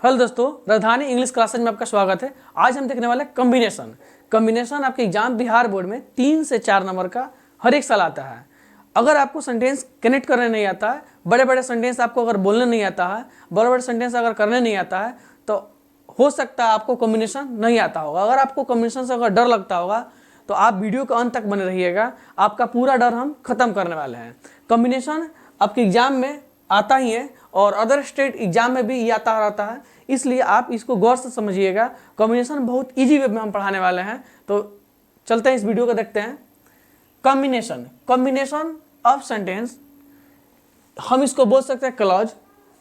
Hello दोस्तों, राजधानी English classes में आपका स्वागत है। आज हम देखने वाले कम्बिनेशन आपके एग्जाम बिहार बोर्ड में 3 से 4 नंबर का हर एक साल आता है। अगर आपको सेंटेंस कनेक्ट करने नहीं आता है, बड़े बड़े सेंटेंस आपको अगर बोलने नहीं आता है, बड़े बड़े सेंटेंस अगर करने नहीं आता है, तो हो सकता है आपको कॉम्बिनेशन नहीं आता होगा। अगर आपको कॉम्बिनेशन से अगर डर लगता होगा तो आप वीडियो के अंत तक बने रहिएगा, आपका पूरा डर हम खत्म करने वाले हैं। कॉम्बिनेशन आपके एग्जाम में आता ही है और अदर स्टेट एग्जाम में भी ये आता रहता है, इसलिए आप इसको गौर से समझिएगा। कॉम्बिनेशन बहुत इजी वे में हम पढ़ाने वाले हैं, तो चलते हैं इस वीडियो को देखते हैं। कॉम्बिनेशन ऑफ सेंटेंस, हम इसको बोल सकते हैं क्लॉज,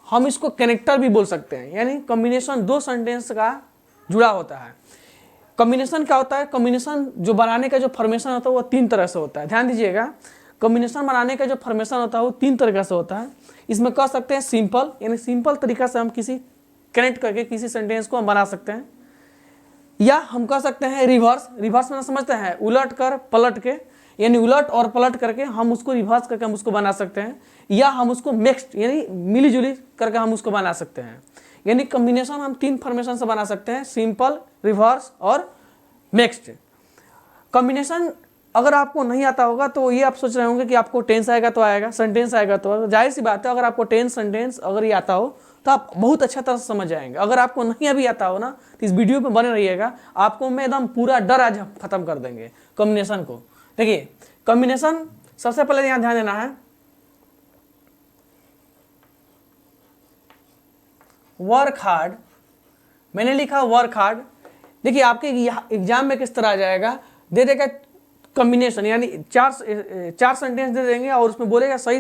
हम इसको कनेक्टर भी बोल सकते हैं। यानी कॉम्बिनेशन दो सेंटेंस का जुड़ा होता है। कॉम्बिनेशन क्या होता है? कॉम्बिनेशन जो बनाने का जो फॉर्मेशन होता है वो 3 तरह से होता है। ध्यान दीजिएगा, कॉम्बिनेशन बनाने का जो फॉर्मेशन होता है वो 3 तरीके से होता है। इसमें कह सकते हैं सिंपल, यानी सिंपल तरीका से हम किसी कनेक्ट करके किसी सेंटेंस को हम बना सकते हैं, या हम कह सकते हैं रिवर्स। रिवर्स में समझते हैं उलट कर पलट के, यानी उलट और पलट करके हम उसको रिवर्स करके हम उसको बना सकते हैं, या हम उसको मिक्स्ड यानी मिली जुली करके हम उसको बना सकते हैं। यानी कॉम्बिनेशन हम 3 फॉर्मेशन से बना सकते हैं, सिंपल, रिवर्स और मिक्स्ड। कॉम्बिनेशन अगर आपको नहीं आता होगा तो ये आप सोच रहे होंगे कि आपको टेंस आएगा तो आएगा, सेंटेंस आएगा तो, जाहिर सी बात है अगर आपको टेंस सेंटेंस अगर ये आता हो तो आप बहुत अच्छा तरह से समझ जाएंगे। अगर आपको नहीं अभी आता हो ना तो इस वीडियो पे बने रहिएगा, आपको मैं एकदम पूरा डर आज खत्म कर देंगे कॉम्बिनेशन को। देखिए कॉम्बिनेशन, सबसे पहले यहाँ ध्यान देना है, वर्क हार्ड, मैंने लिखा वर्क हार्ड। देखिए आपके एग्जाम में किस तरह आ जाएगा, दे देगा कॉम्बिनेशन, यानी चार सेंटेंस दे देंगे और उसमें बोलेगा सही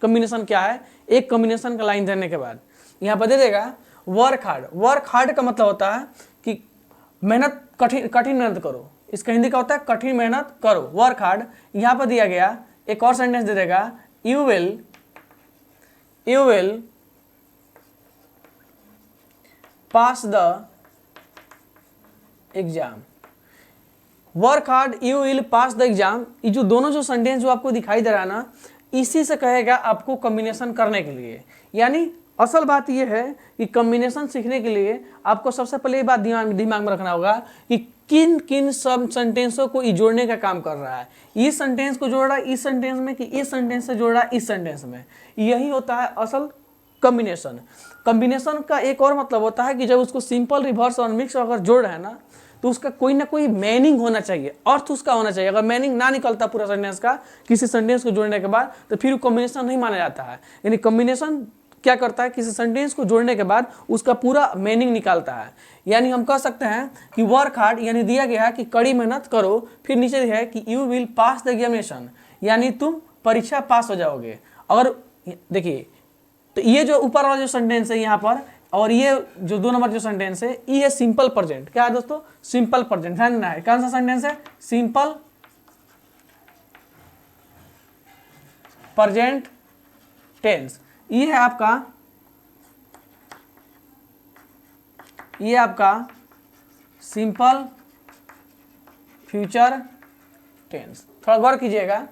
कॉम्बिनेशन क्या है। एक कॉम्बिनेशन का लाइन देने के बाद यहाँ पर दे देगा वर्क हार्ड। वर्क हार्ड का मतलब होता है कि मेहनत, कठिन मेहनत करो। इसका हिंदी का होता है कठिन मेहनत करो, वर्क हार्ड। यहाँ पर दिया गया एक और सेंटेंस दे देगा, you will pass the exam. Work hard, you will pass the exam, ये जो दोनों जो सेंटेंस जो आपको दिखाई दे रहा है ना, इसी से कहेगा आपको कॉम्बिनेशन करने के लिए। यानी असल बात यह है कि कॉम्बिनेशन सीखने के लिए आपको सबसे पहले ये बात दिमाग में रखना होगा कि किन किन सब सेंटेंसों को जोड़ने का काम कर रहा है। इस सेंटेंस को जोड़ रहा है इस सेंटेंस में, कि इस सेंटेंस से जोड़ रहा है इस सेंटेंस में। यही होता है असल कॉम्बिनेशन। कॉम्बिनेशन का एक और मतलब होता है कि जब उसको सिंपल, रिवर्स और मिक्स अगर जोड़ रहे हैं ना, तो उसका कोई ना कोई मीनिंग होना चाहिए, अर्थ उसका होना चाहिए। अगर मीनिंग ना निकलता पूरा सेंटेंस का किसी सेंटेंस को जोड़ने के बाद, तो फिर कॉम्बिनेशन नहीं माना जाता है। यानी कॉम्बिनेशन क्या करता है, किसी सेंटेंस को जोड़ने के बाद उसका पूरा मीनिंग निकालता है। यानी हम कह सकते हैं कि वर्क हार्ड, यानी दिया गया है कि कड़ी मेहनत करो, फिर नीचे है कि you will pass the examination, यानी तुम परीक्षा पास हो जाओगे। अगर देखिए, तो ये जो ऊपर वाला जो सेंटेंस है यहाँ पर, और ये जो 2 नंबर जो सेंटेंस है, ये है सिंपल प्रेजेंट। क्या है दोस्तों? Simple present. ध्यान देना है, कौन सा सेंटेंस है? Simple present tense. ये है आपका सिंपल फ्यूचर टेंस। थोड़ा गौर कीजिएगा,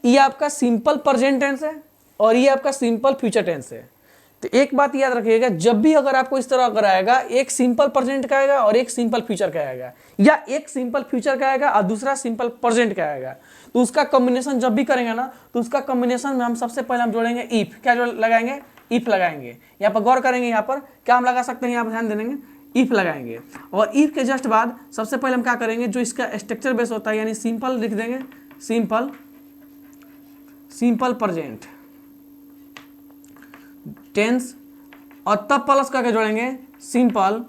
ये आपका सिंपल प्रेजेंट टेंस है और ये आपका सिंपल फ्यूचर टेंस है। तो एक बात याद रखिएगा, जब भी अगर आपको इस तरह अगर आएगा, एक सिंपल प्रेजेंट का आएगा और एक सिंपल फ्यूचर का आएगा, या एक सिंपल फ्यूचर का आएगा और दूसरा सिंपल प्रेजेंट का आएगा, तो उसका कॉम्बिनेशन जब भी करेंगे ना, तो उसका कॉम्बिनेशन में हम सबसे पहले हम जोड़ेंगे इफ। क्या लगाएंगे? इफ लगाएंगे। यहाँ पर गौर करेंगे, यहाँ पर क्या हम लगा सकते हैं, यहाँ पर ध्यान देंगे, इफ लगाएंगे। और इफ के जस्ट बाद सबसे पहले हम क्या करेंगे, जो इसका स्ट्रक्चर बेस होता है, यानी सिंपल लिख देंगे, सिंपल प्रेजेंट टेंस, और तब प्लस करके जोड़ेंगे सिंपल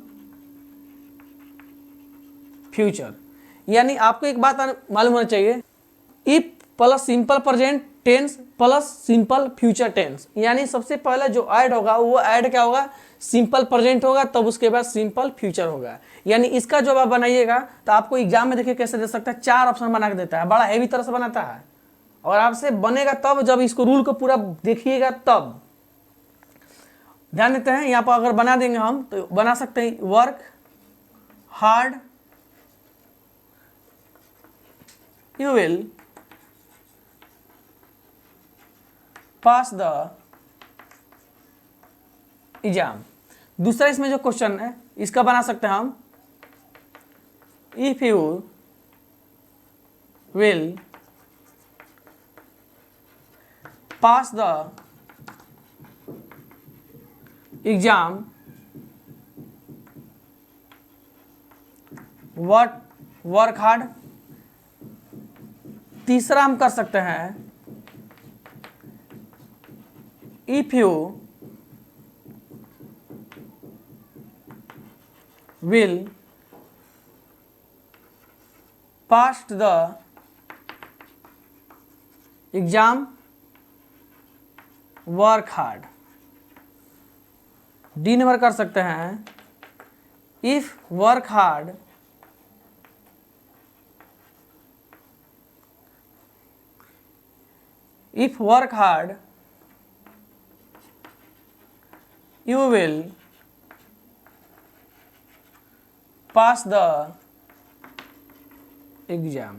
फ्यूचर। यानी आपको एक बात मालूम होना चाहिए, if plus simple present tense plus simple future tense, यानी सबसे पहले जो ऐड होगा वो ऐड क्या होगा? सिंपल प्रेजेंट होगा, तब उसके बाद सिंपल फ्यूचर होगा। यानी इसका जब आप बनाइएगा तो आपको एग्जाम में देखिए कैसे दे सकता है, 4 ऑप्शन बना के देता है, बड़ा हैवी तरह से बनाता है। और आपसे बनेगा तब जब इसको रूल को पूरा देखिएगा तब। ध्यान देते हैं, यहाँ पर अगर बना देंगे हम तो बना सकते हैं work hard, you will pass the exam. दूसरा इसमें जो क्वेश्चन है इसका बना सकते हैं हम, if you will pass the exam work hard. तीसरा हम कर सकते हैं, if you will pass the exam work hard. D number कर सकते हैं, if work hard you will pass the exam।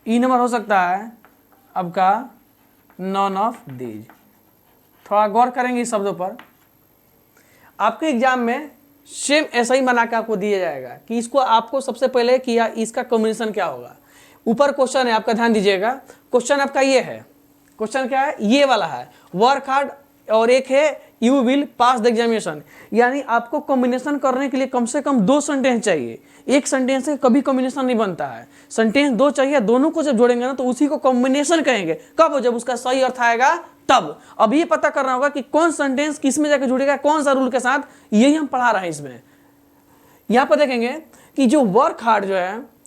E number हो सकता है आपका नॉन ऑफ दीज। थोड़ा गौर करेंगे इस शब्दों पर। आपके एग्जाम में सेम ऐसा ही बना के आपको दिया जाएगा कि इसको आपको सबसे पहले किया इसका कॉम्बिनेशन क्या होगा। ऊपर क्वेश्चन है आपका, ध्यान दीजिएगा। क्वेश्चन आपका ये है, क्वेश्चन क्या है, ये वाला है, वर्क हार्ड, और एक है you will pass the examination. यानी आपको कॉम्बिनेशन करने के लिए कम से कम 2 सेंटेंस चाहिए। एक सेंटेंस से कभी कॉम्बिनेशन नहीं बनता है, सेंटेंस 2 चाहिए। दोनों को जब जोड़ेंगे ना तो उसी को कॉम्बिनेशन कहेंगे। कब? जब उसका सही अर्थ आएगा तब। अब ये पता करना होगा कि कौन सेंटेंस किस में जाकर जुड़ेगा, कौन सा रूल के साथ, यही हम पढ़ा रहे हैं इसमें। यहाँ पर देखेंगे कि जो वर्क हार्ड जो है,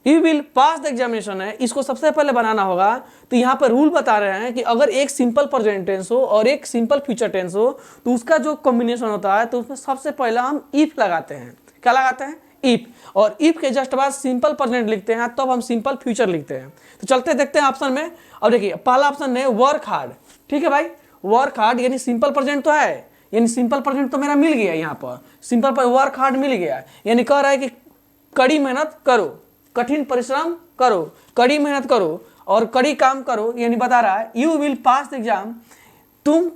you will pass the examination है, इसको सबसे पहले बनाना होगा। तो यहाँ पर रूल बता रहे हैं कि अगर एक सिंपल प्रेजेंट टेंस हो और एक सिंपल फ्यूचर टेंस हो तो उसका जो कॉम्बिनेशन होता है तो उसमें सबसे पहले हम इफ लगाते हैं। क्या लगाते हैं? इफ। और इफ के जस्ट बाद सिंपल प्रेजेंट लिखते हैं, तब हम सिंपल फ्यूचर लिखते हैं। तो चलते देखते हैं ऑप्शन में। अब देखिए पहला ऑप्शन है वर्क हार्ड। ठीक है भाई, वर्क हार्ड यानी सिंपल प्रेजेंट तो है, यानी सिंपल प्रेजेंट तो मेरा मिल गया। यहाँ पर सिंपल पर वर्क हार्ड मिल गया, यानी कह रहा है कि कड़ी मेहनत करो, कठिन परिश्रम करो, कड़ी मेहनत करो और कड़ी काम करो। यानी बता रहा है you will pass the exam, तुम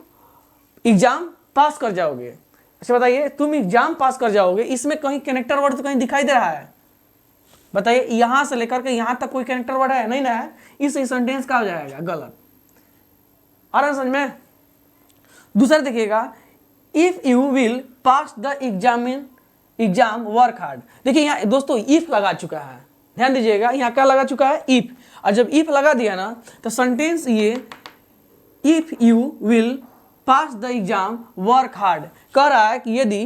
एग्जाम पास कर जाओगे। अच्छा बताइए, तुम एग्जाम पास कर जाओगे, इसमें कहीं कनेक्टर वर्ड तो कहीं दिखाई दे रहा है? बताइए, यहां से लेकर के यहां तक कोई कनेक्टर वर्ड है? नहीं ना है। इस सेंटेंस का हो जाएगा गलत। आ रहा है समझ में? दूसरा देखिएगा, if you will pass the exam work hard. देखिए यहाँ दोस्तों इफ लगा चुका है, ध्यान दीजिएगा। यहाँ क्या लगा चुका है? इफ। और जब इफ लगा दिया ना तो सेंटेंस ये if you will pass the exam work hard कह रहा है कि यदि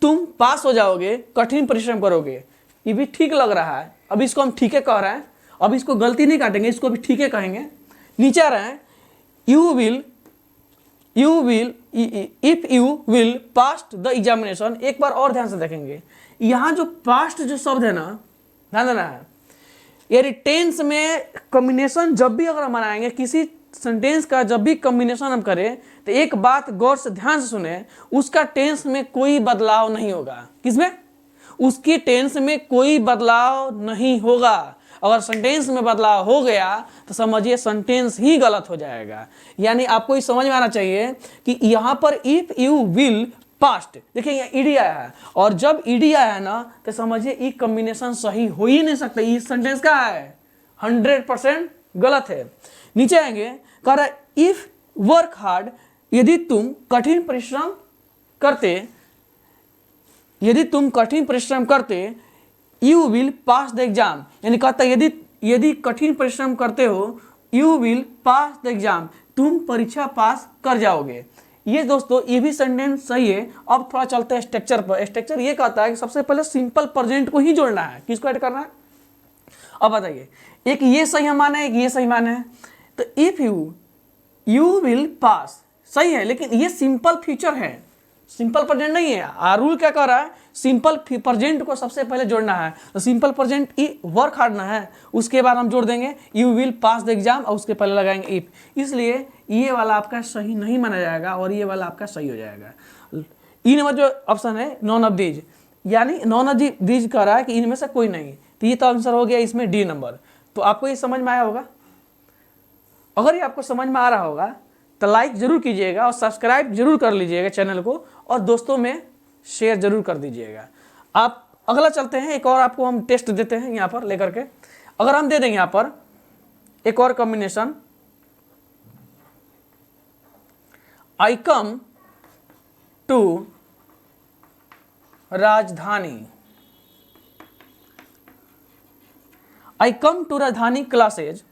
तुम पास हो जाओगे, कठिन परिश्रम करोगे। ये भी ठीक लग रहा है। अब इसको हम ठीक है कह रहे हैं, अब इसको गलती नहीं काटेंगे, इसको भी ठीक है कहेंगे। नीचे आ रहे हैं if you will pass the examination. एक बार और ध्यान से देखेंगे, यहाँ जो पास्ट जो शब्द है ना, ध्यान देना है। यानी टेंस में कॉम्बिनेशन जब भी अगर हम बनाएंगे, किसी सेंटेंस का जब भी कॉम्बिनेशन हम करें तो एक बात गौर से ध्यान से सुने, उसका टेंस में कोई बदलाव नहीं होगा। किसमें? उसकी टेंस में कोई बदलाव नहीं होगा। अगर सेंटेंस में बदलाव हो गया तो समझिए सेंटेंस ही गलत हो जाएगा। यानी आपको ये समझ में आना चाहिए कि यहाँ पर इफ यू विल पास्ट, देखिए यहाँ ईडी आया है, और जब ईडी आया है ना तो समझिए ये कॉम्बिनेशन सही हो ही नहीं सकता। ये सेंटेंस का है 100% गलत है। नीचे आएंगे, कह रहा है इफ वर्क हार्ड, यदि तुम कठिन परिश्रम करते you will pass the exam. यानी कहता है यदि कठिन परिश्रम करते हो, you will pass the exam, तुम परीक्षा पास कर जाओगे। ये दोस्तों ये भी सेंटेंस सही है। अब थोड़ा चलते हैं स्ट्रक्चर पर। स्ट्रक्चर ये कहता है कि सबसे पहले सिंपल प्रेजेंट को ही जोड़ना है। किसको ऐड करना है? अब बताइए, एक ये सही माना है, एक ये सही माना है। तो इफ यू विल पास सही है, लेकिन ये सिंपल फ्यूचर है, सिंपल प्रेजेंट नहीं है। रूल क्या कर रहा है? सिंपल प्रेजेंट को सबसे पहले जोड़ना है। तो सिंपल प्रेजेंट वर्क हार्ड ना है, उसके बाद हम जोड़ देंगे you will pass the exam और उसके पहले लगाएंगे इफ। इसलिए ये वाला आपका सही नहीं माना जाएगा और ये वाला आपका सही हो जाएगा। ई नंबर जो ऑप्शन है नॉन ऑफ दीज, यानी नॉन ऑफ दीज कह रहा है कि इनमें से कोई नहीं। तो ये तो आंसर हो गया इसमें डी नंबर। तो आपको ये समझ में आया होगा। अगर ये आपको समझ में आ रहा होगा तो लाइक जरूर कीजिएगा और सब्सक्राइब जरूर कर लीजिएगा चैनल को, और दोस्तों में शेयर जरूर कर दीजिएगा। आप अगला चलते हैं, एक और आपको हम टेस्ट देते हैं यहाँ पर लेकर के। अगर हम दे देंगे यहाँ पर एक और कॉम्बिनेशन, आई कम टू राजधानी, आई come to Rajdhani classes,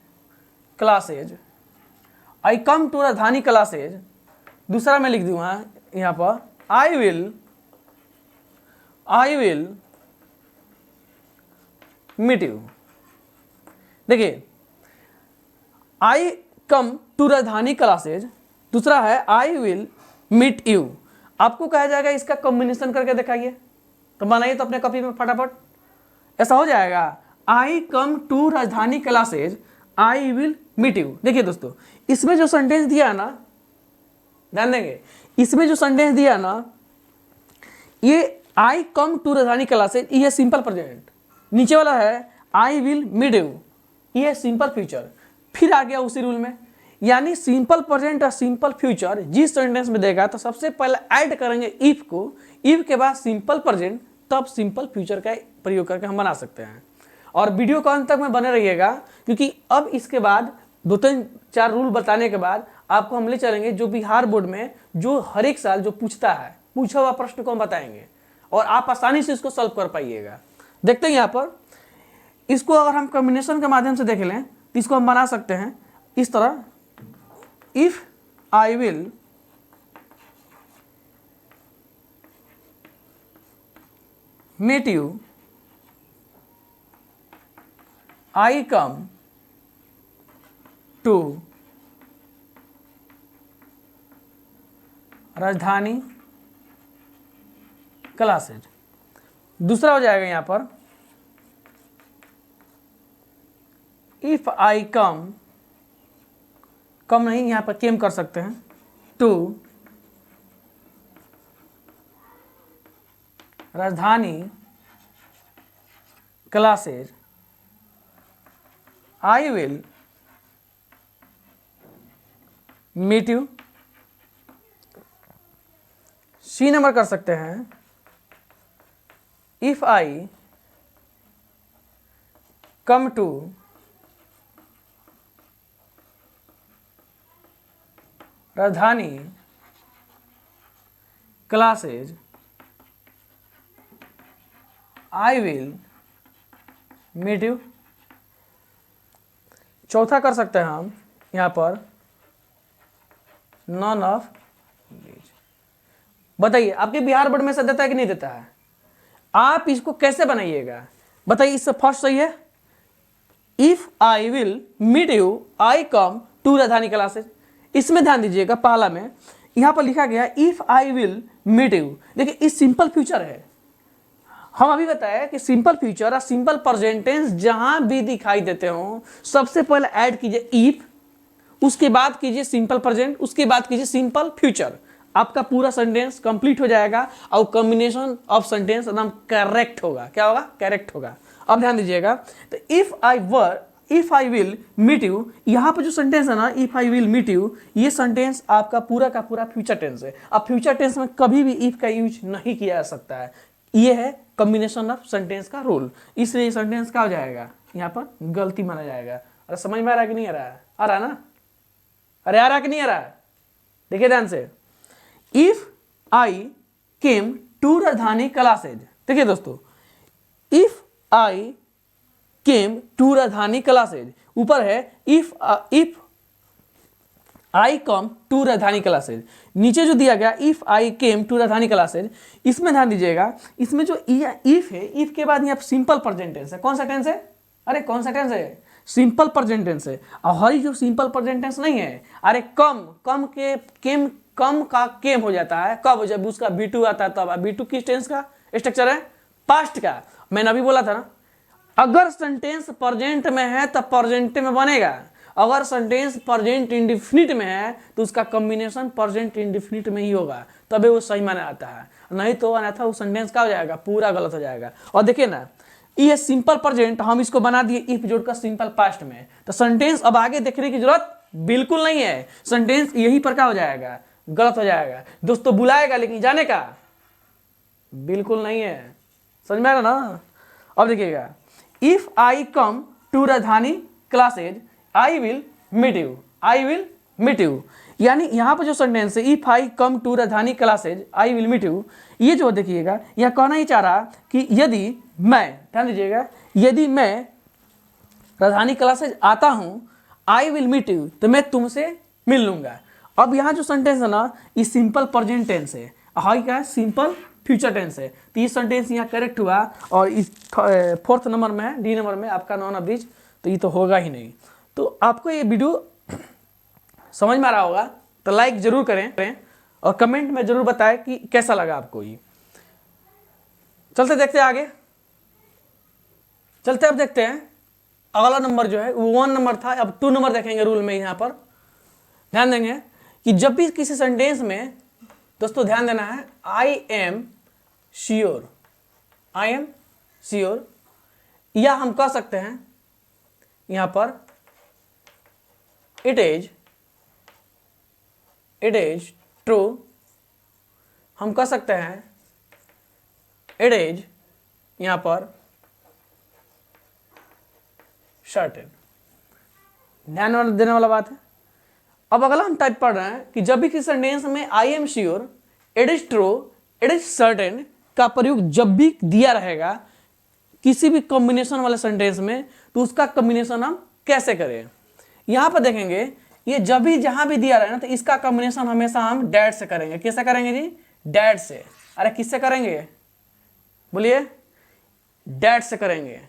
I come to Rajdhani classes. दूसरा मैं लिख दूंगा यहाँ पर, आई विल मीट यू। देखिए, आई कम टू राजधानी क्लासेज, दूसरा है आई विल मीट यू। आपको कहा जाएगा इसका कॉम्बिनेशन करके दिखाइए, तो बनाइए तो अपने कॉपी में फटाफट। ऐसा हो जाएगा, I come to Rajdhani classes, I will meet you. देखिए दोस्तों, इसमें जो सेंटेंस दिया है ना, ध्यान देंगे, इसमें जो सेंटेंस दिया है ना, ये आई कम टू राजधानी क्लासेज, ये सिंपल प्रेजेंट। नीचे वाला है आई विल मीट यू, ये सिंपल फ्यूचर। फिर आ गया उसी रूल में, यानी सिंपल प्रेजेंट और सिंपल फ्यूचर जिस सेंटेंस में देगा तो सबसे पहले ऐड करेंगे इफ को, इफ के बाद सिंपल प्रेजेंट, तब सिंपल फ्यूचर का प्रयोग करके हम बना सकते हैं। और वीडियो को अंत तक में बने रहिएगा, क्योंकि अब इसके बाद 2-3-4 रूल बताने के बाद आपको हम ले चलेंगे जो बिहार बोर्ड में जो हर एक साल जो पूछता है, पूछा हुआ प्रश्न को हम बताएंगे और आप आसानी से इसको सॉल्व कर पाइएगा। देखते हैं यहाँ पर, इसको अगर हम कॉम्बिनेशन के माध्यम से देख लें तो इसको हम बना सकते हैं इस तरह, if I will meet you, I come to Rajdhani classes. दूसरा हो जाएगा यहां पर, इफ आई कम नहीं, यहां पर केम कर सकते हैं, to Rajdhani classes, I will meet you. C number कर सकते हैं, if I come to Rajdhani classes, I will meet you. चौथा कर सकते हैं हम यहां पर, नॉन ऑफ दीज। बताइए आपके बिहार बोर्ड में से देता है कि नहीं देता है? आप इसको कैसे बनाइएगा बताइए। इससे फर्स्ट सही है, if I will meet you, I come to Rajdhani classes. इसमें ध्यान दीजिएगा, पहला में यहां पर लिखा गया if I will meet you. देखिए इस सिंपल फ्यूचर है, हम अभी बताया कि सिंपल फ्यूचर और सिंपल प्रेजेंट टेंस जहां भी दिखाई देते हो सबसे पहले ऐड कीजिए इफ, उसके बाद कीजिए सिंपल प्रेजेंट, उसके बाद कीजिए सिंपल फ्यूचर। आपका पूरा सेंटेंस कंप्लीट हो जाएगा और कॉम्बिनेशन ऑफ सेंटेंस एकदम करेक्ट होगा। क्या होगा? करेक्ट होगा। अब ध्यान दीजिएगा, तो if I will meet you, यहां पर जो सेंटेंस है ना, if I will meet you, ये सेंटेंस आपका पूरा का पूरा फ्यूचर टेंस है। अब फ्यूचर टेंस में कभी भी इफ का यूज नहीं किया जा सकता है। ये है कॉम्बिनेशन ऑफ सेंटेंस का रूल, इसलिए सेंटेंस क्या हो जाएगा, यहाँ पर गलती माना जाएगा। अरे समझ में आ रहा है कि नहीं आ रहा है? आ रहा है ना? अरे आ रहा है कि नहीं आ रहा है? देखिए ध्यान से, if I came to Rajdhani classes. देखिए दोस्तों, if I came to Rajdhani classes, ऊपर है if I come to Rajdhani classes, नीचे जो दिया गया if I came to Rajdhani classes. इसमें ध्यान दीजिएगा, इसमें जो इफ है, इफ के बाद यहाँ सिंपल प्रेजेंट टेंस है। कौन सा टेंस है? अरे कौन सा टेंस है? सिंपल प्रेजेंट टेंस है। और हरी जो सिंपल प्रेजेंट टेंस नहीं है, अरे कम के केम, कम का केम हो जाता है कब? जब उसका B2 आता है तब। B2 किस टेंस का स्ट्रक्चर है? पास्ट का। मैंने अभी बोला था ना, अगर सेंटेंस प्रेजेंट में है तो प्रेजेंट में बनेगा, अगर सेंटेंस प्रेजेंट इंडेफिनिट में है तो उसका कॉम्बिनेशन प्रेजेंट इंडेफिनिट में ही होगा, तभी वो सही माना आता है। नहीं तो अन्यथा वो सेंटेंस क्या हो जाएगा? पूरा गलत हो जाएगा। और देखिए ना, ये सिंपल प्रेजेंट हम इसको बना दिए इफ जोड़कर सिंपल पास्ट में, तो सेंटेंस अब आगे देखने की जरूरत बिल्कुल नहीं है। सेंटेंस यहीं पर क्या हो जाएगा? गलत हो जाएगा दोस्तों। बुलाएगा लेकिन जाने का बिल्कुल नहीं है, समझ में आ रहा ना। अब देखिएगा, if I come to Rajdhani classes I will meet you, I will meet you, यानी यहाँ पर जो सेंटेंस है if I come to Rajdhani classes I will meet you, ये जो देखिएगा यह कहना ही चाह रहा कि यदि मैं, ध्यान दीजिएगा, यदि मैं राजधानी क्लासेज आता हूँ आई विल मीट यू, तो मैं तुमसे मिल लूंगा। अब यहाँ जो सेंटेंस है ना ये सिंपल प्रेजेंट टेंस है, हाई क्या है, सिंपल फ्यूचर टेंस है। तो ये सेंटेंस यहाँ करेक्ट हुआ और इस 4th नंबर में है, डी नंबर में आपका नॉन ब्रिज, तो ये तो होगा ही नहीं। तो आपको ये वीडियो समझ में आ रहा होगा तो लाइक जरूर करें और कमेंट में जरूर बताएं कि कैसा लगा आपको ये। चलते देखते हैं आगे, चलते अब देखते हैं अगला नंबर जो है वो 1 नंबर था, अब 2 नंबर देखेंगे रूल में। यहाँ पर ध्यान देंगे कि जब भी किसी सेंटेंस में दोस्तों ध्यान देना है I am sure, I am sure, या हम कह सकते हैं यहाँ पर इट इज ट्रू, हम कह सकते हैं इट इज यहाँ पर सर्टेन, ध्यान देने वाला बात है। अब अगला हम टाइप पढ़ रहे हैं कि जब भी किसी सेंटेंस में I am sure, it is true, it is certain का प्रयोग जब भी दिया रहेगा किसी भी कॉम्बिनेशन वाले सेंटेंस में, तो उसका कॉम्बिनेशन हम कैसे करें। यहां पर देखेंगे ये जब भी जहां भी दिया रहे ना तो इसका कॉम्बिनेशन हमेशा हम डैट से करेंगे। कैसे करेंगे जी, डैट से। अरे किससे करेंगे, बोलिए, डैट से करेंगे।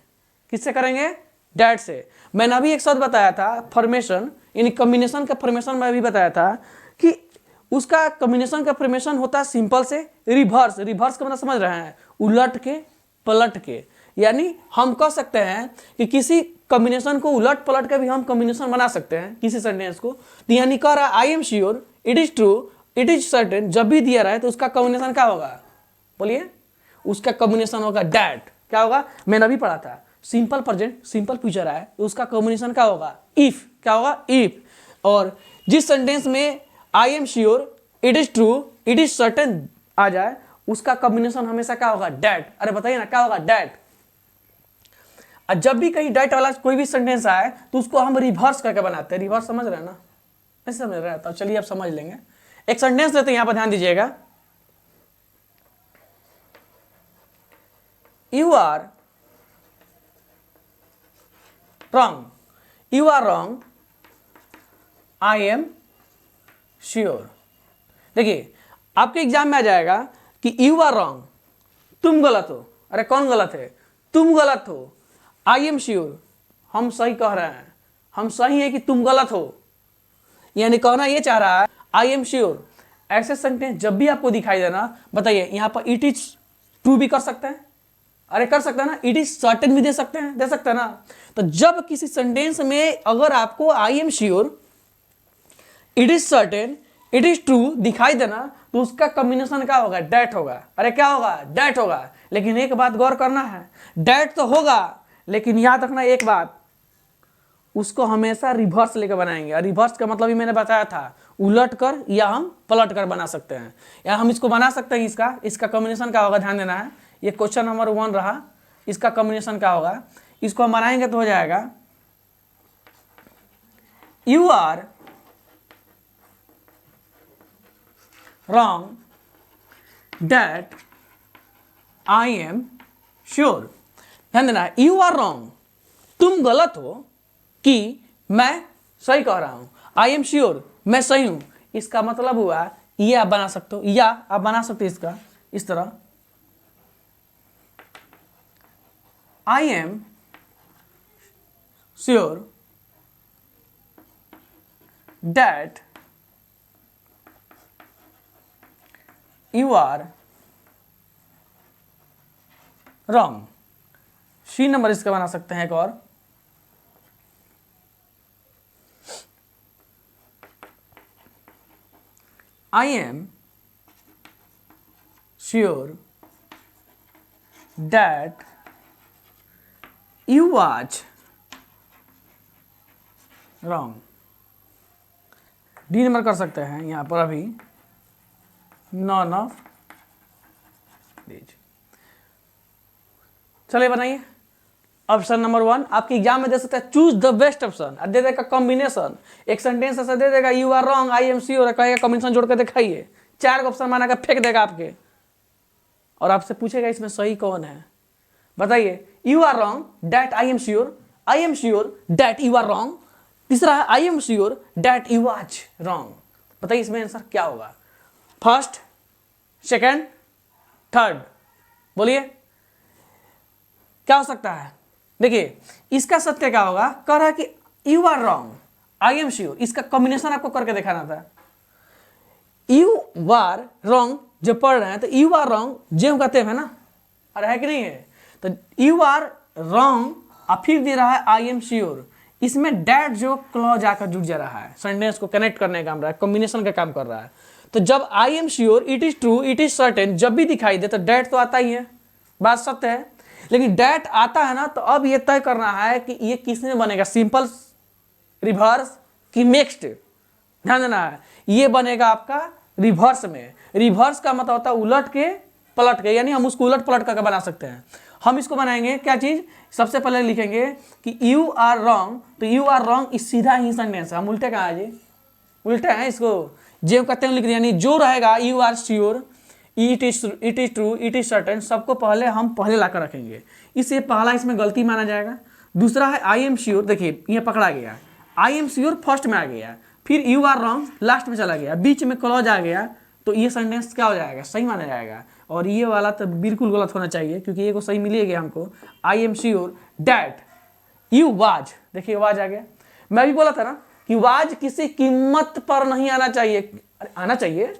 किससे करेंगे, डैट से। मैंने अभी एक शब्द बताया था फॉर्मेशन, यानी कॉम्बिनेशन का फॉर्मेशन में भी बताया था कि उसका कॉम्बिनेशन का फॉर्मेशन होता है सिंपल से रिवर्स। रिवर्स का मतलब समझ रहे हैं, उलट के पलट के, यानी हम कह सकते हैं कि किसी कॉम्बिनेशन को उलट पलट के भी हम कॉम्बिनेशन बना सकते हैं किसी सेंटेंस को। तो यानी कह रहा है I am sure, it is true, it is certain, जब भी दिया रहा है तो उसका कॉम्बिनेशन क्या होगा, बोलिए, उसका कॉम्बिनेशन होगा डैट। क्या होगा, मैंने अभी पढ़ा था सिंपल प्रेजेंट सिंपल फ्यूचर है तो उसका कॉम्बिनेशन क्या होगा, इफ। क्या होगा, इफ। और जिस सेंटेंस में I am sure, it is true, it is certain आ जाए उसका कॉम्बिनेशन हमेशा क्या होगा, डैट। अरे बताइए ना क्या होगा, डैट। और जब भी कहीं डैट वाला कोई भी सेंटेंस आए तो उसको हम रिवर्स करके बनाते हैं। रिवर्स समझ रहे हैं ना, ऐसे समझ रहे हैं, तो चलिए आप समझ लेंगे। एक सेंटेंस लेते हैं, यहां पर ध्यान दीजिएगा, you are wrong, you are wrong, I am sure. देखिए आपके एग्जाम में आ जाएगा कि यू आर रॉन्ग, तुम गलत हो। अरे कौन गलत है, तुम गलत हो। आई एम श्योर, हम सही कह रहे हैं, हम सही है कि तुम गलत हो। यानी कहना ये चाह रहा है आई एम श्योर। ऐसे सेंटेंस जब भी आपको दिखाई देना, बताइए यहां पर इट इज ट्रू भी कर सकते हैं, अरे कर सकते हैं ना, इट इज सर्टेन भी दे सकते हैं, दे सकते हैं ना। तो जब किसी सेंटेंस में अगर आपको आई am sure, it is certain, it is true दिखाई देना तो उसका कॉम्बिनेशन क्या होगा, डैट होगा। अरे क्या होगा, डैट होगा। लेकिन एक बात गौर करना है, डैट तो होगा लेकिन याद रखना एक बात, उसको हमेशा रिवर्स लेकर बनाएंगे। रिवर्स का मतलब ही मैंने बताया था, उलट कर या हम पलट कर बना सकते हैं, या हम इसको बना सकते हैं। इसका कॉम्बिनेशन क्या होगा, ध्यान देना है। ये क्वेश्चन नंबर 1 रहा, इसका कॉम्बिनेशन क्या होगा, इसको हम बनाएंगे तो हो जाएगा you are wrong that I am sure. ध्यान देना है, यू आर रॉन्ग, तुम गलत हो कि मैं सही कह रहा हूं। आई एम श्योर, मैं सही हूं। इसका मतलब हुआ ये आप बना सकते हो, या आप बना सकते हो इसका इस तरह, I am sure that you are wrong. C number इसका बना सकते हैं एक और, I am sure that you was wrong. D number कर सकते हैं यहां पर अभी, नॉन ऑफ दीज। चलिए बनाइए। ऑप्शन नंबर 1 आपके एग्जाम में दे सकता है चूज द बेस्ट ऑप्शन, दे देगा कॉम्बिनेशन, एक सेंटेंस ऐसा दे देगा you are wrong I am sure, कहेगा कॉम्बिनेशन जोड़ के दिखाइए, 4 ऑप्शन माना फेंक देगा आपके और आपसे पूछेगा इसमें सही कौन है। बताइए, you are wrong that I am sure that you are wrong, तीसरा है I am sure that you was wrong. बताइए इसमें आंसर क्या होगा, फर्स्ट, सेकेंड, थर्ड, बोलिए क्या हो सकता है। देखिए इसका सत्य क्या होगा, कह रहा है कि you are wrong I am sure, इसका कॉम्बिनेशन आपको करके दिखाना था। यू आर रॉन्ग जब पढ़ रहे हैं तो यू आर रॉन्ग जे कहते हैं ना, अरे है कि नहीं है, तो यू आर रॉन्ग और फिर दे रहा है आई एम श्योर, इसमें डैट जो क्लॉज आकर जुड़ जा रहा है, सेंटेंस को कनेक्ट करने का काम रहा है, कॉम्बिनेशन का काम कर रहा है। तो जब आई am sure, it is true, it is certain जब भी दिखाई दे तो डैट तो आता ही है, बात सत्य है। लेकिन डैट आता है ना तो अब ये तय करना है कि ये किस में बनेगा, सिंपल, रिवर्स कि मिक्स्ड। ध्यान देना है, ये बनेगा आपका रिवर्स में। रिवर्स का मतलब होता है उलट के पलट के, यानी हम उसको उलट पलट करके बना सकते हैं। हम इसको बनाएंगे क्या चीज, सबसे पहले लिखेंगे कि यू आर रॉन्ग, तो यू आर रॉन्ग इस सीधा ही सेंटेंस है, हम उल्टे कहाँ है जी, उल्टे हैं इसको, जे कहते हैं लिख दिया, यानी जो रहेगा you are sure, it is true, it is certain, सबको पहले ला कर रखेंगे, इससे पहला इसमें गलती माना जाएगा। दूसरा है आई एम श्योर, देखिए ये पकड़ा गया, आई एम श्योर फर्स्ट में आ गया, फिर यू आर रॉन्ग लास्ट में चला गया, बीच में क्लॉज आ गया, तो ये सेंटेंस क्या हो जाएगा, सही माना जाएगा। और ये वाला तो बिल्कुल गलत होना चाहिए क्योंकि ये को सही मिलेगा हमको, आई am sure that you was, देखिए वाज आ गया। मैं भी बोला था ना कि वाज किसी कीमत पर नहीं आना चाहिए, अरे आना चाहिए,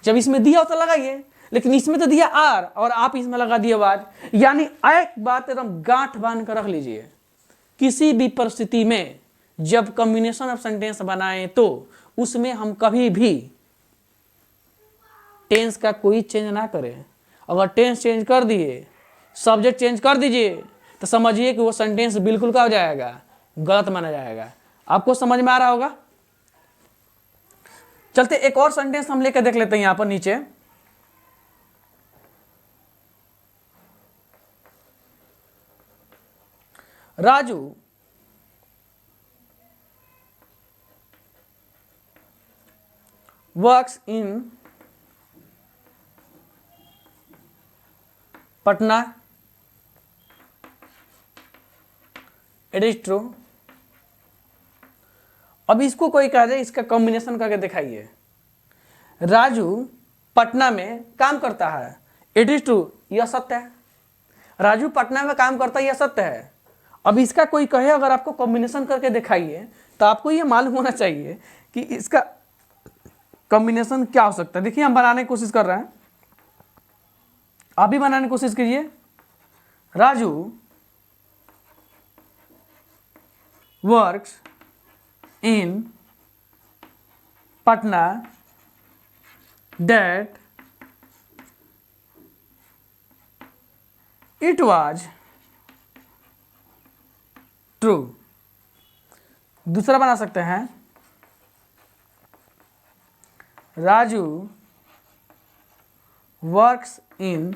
जब इसमें दिया हो तो लगाइए, लेकिन इसमें तो दिया आर और आप इसमें लगा दिए वाज, यानी एक बात एकदम गांठ बांध कर रख लीजिए, किसी भी परिस्थिति में जब कॉम्बिनेशन ऑफ सेंटेंस बनाएं तो उसमें हम कभी भी टेंस का कोई चेंज ना करें। अगर टेंस चेंज कर दिए, सब्जेक्ट चेंज कर दीजिए, तो समझिए कि वो सेंटेंस बिल्कुल क्या हो जाएगा, गलत माना जाएगा। आपको समझ में आ रहा होगा। चलते एक और सेंटेंस हम लेकर देख लेते हैं यहां पर नीचे। Raju works in Patna, it is true. अब इसको कोई कह दे, इसका कॉम्बिनेशन करके दिखाइए। राजू पटना में काम करता है, इट इज ट्रू, यह सत्य है। राजू पटना में काम करता है, यह सत्य है। अब इसका कोई कहे अगर आपको कॉम्बिनेशन करके दिखाइए, तो आपको यह मालूम होना चाहिए कि इसका कॉम्बिनेशन क्या हो सकता है। देखिए हम बनाने की कोशिश कर रहे हैं, आप भी बनाने की कोशिश कीजिए। Raju works in Patna that it was true. दूसरा बना सकते हैं, Raju works in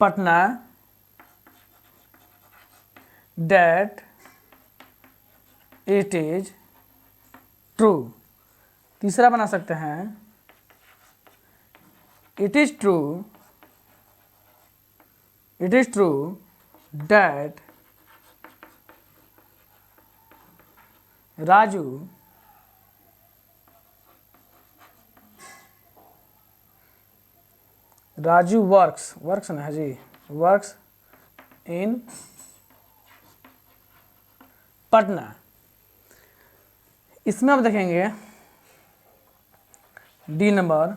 Patna that it is true. तीसरा बना सकते हैं, it is true that Raju works ना है जी, वर्क्स इन पटना। इसमें अब देखेंगे D number,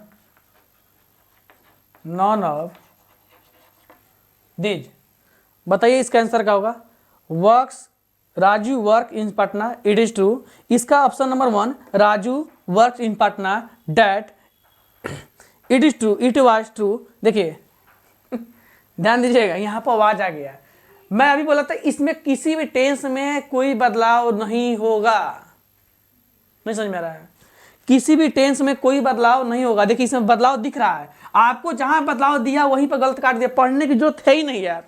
none of these. बताइए इसका आंसर क्या होगा, Raju work in Patna, it is true. इसका option number 1, Raju work in Patna that it is true, it was true. देखिए ध्यान दीजिएगा, यहाँ पर आवाज आ गया। मैं अभी बोला था इसमें किसी भी टेंस में कोई बदलाव नहीं होगा, नहीं समझ में आ रहा है, किसी भी टेंस में कोई बदलाव नहीं होगा। देखिए इसमें बदलाव दिख रहा है आपको, जहां बदलाव दिया वहीं पर गलत काट दिया। पढ़ने की जरूरत है ही नहीं यार,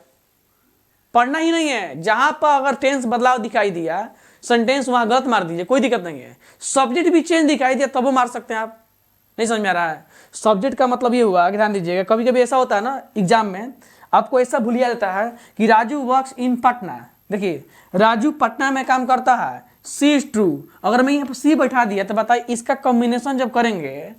पढ़ना ही नहीं है। जहां पर अगर टेंस बदलाव दिखाई दिया, सेंटेंस वहां गलत मार दीजिए, कोई दिक्कत नहीं है। सब्जेक्ट भी चेंज दिखाई दिया तब वो मार सकते हैं आप। नहीं समझ में आ रहा है? सब्जेक्ट का मतलब ये हुआ कि ध्यान दीजिएगा, कभी कभी ऐसा होता है ना एग्जाम में आपको ऐसा भूलिया जाता है कि राजू वर्क्स इन पटना। देखिए राजू पटना में काम करता है, सी इज ट्रू। अगर मैं यहाँ पर सी बैठा दिया तो बताइए इसका कॉम्बिनेशन जब करेंगे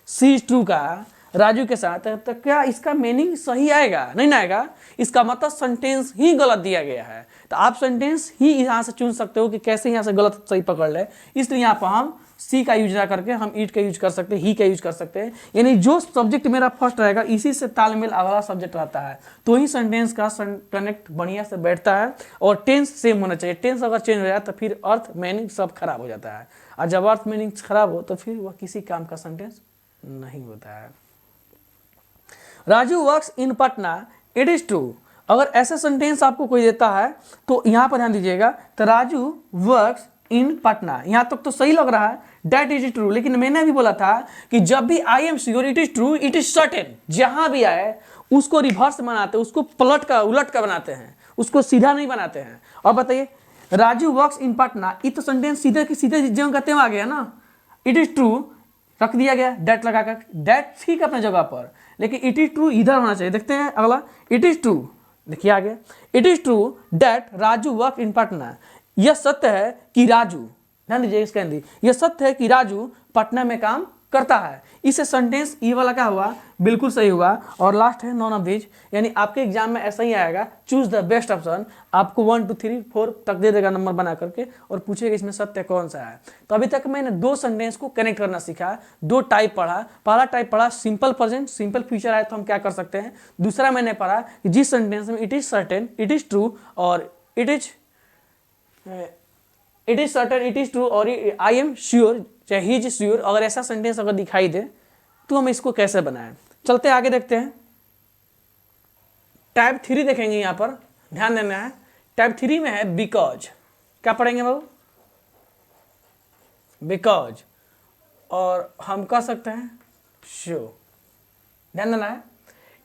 सी इज ट्रू का राजू के साथ, तो क्या इसका मीनिंग सही आएगा? नहीं ना आएगा। इसका मतलब सेंटेंस ही गलत दिया गया है। तो आप सेंटेंस ही यहाँ से चुन सकते हो कि कैसे यहाँ से गलत सही पकड़ ले। इसलिए यहाँ पर हम सी का यूज ना करके हम इट का यूज कर सकते हैं, ही का यूज कर सकते हैं। यानी जो सब्जेक्ट मेरा फर्स्ट रहेगा इसी से तालमेल अगला सब्जेक्ट रहता है, तो ही सेंटेंस का कनेक्ट बढ़िया से बैठता है। और टेंस सेम होना चाहिए। टेंस अगर चेंज हो जाए तो फिर अर्थ मीनिंग सब खराब हो जाता है, और जब अर्थ मीनिंग खराब हो तो फिर वह किसी काम का सेंटेंस नहीं होता है। Raju works in Patna, it is true. अगर ऐसा सेंटेंस आपको कोई देता है तो यहां पर ध्यान दीजिएगा, तो राजू वर्क्स इन पटना, यहां तक तो सही लग रहा है, दैट इज ट्रू। लेकिन मैंने भी बोला था कि जब भी आई am sure, it is true, it is certain, जहां भी आए उसको रिवर्स बनाते हैं, उसको उलट का बनाते हैं, उसको सीधा नहीं बनाते हैं। और बताइए राजू वर्क्स इन पटना, ये तो सेंटेंस सीधे की सीधे ज्यों कहते आ गया ना। इट इज ट्रू रख दिया गया डेट लगाकर, डेट ठीक अपने जगह पर, लेकिन इट इज ट्रू इधर होना चाहिए। देखते हैं अगला, इट इज ट्रू, देखिए आगे, it is true that Raju work in Patna. यह सत्य है कि राजू, ध्यान दीजिए इसके अंदर, यह सत्य है कि राजू पटना में काम करता है। इसे सेंटेंस ये वाला क्या हुआ, बिल्कुल सही हुआ। और लास्ट है नॉन ऑफ दीज, यानी आपके एग्जाम में ऐसा ही आएगा, चूज द बेस्ट ऑप्शन। आपको 1 2 3 4 तक दे देगा नंबर बना करके और पूछेगा इसमें सत्य कौन सा है। तो अभी तक मैंने 2 सेंटेंस को कनेक्ट करना सीखा, 2 टाइप पढ़ा। पहला टाइप पढ़ा सिंपल प्रेजेंट, सिंपल फ्यूचर आए तो हम क्या कर सकते हैं। दूसरा मैंने पढ़ा कि जिस सेंटेंस में it is certain, it is true और it is certain, it is true और आई एम श्योर, चाहे ही इज श्योर, अगर ऐसा सेंटेंस अगर दिखाई दे तो हम इसको कैसे बनाएं। चलते आगे देखते हैं। टाइप 3 देखेंगे, यहां पर ध्यान देना है। टाइप 3 में है बिकॉज। क्या पढ़ेंगे बाबू? बिकॉज, और हम कह सकते हैं शो। ध्यान देना है,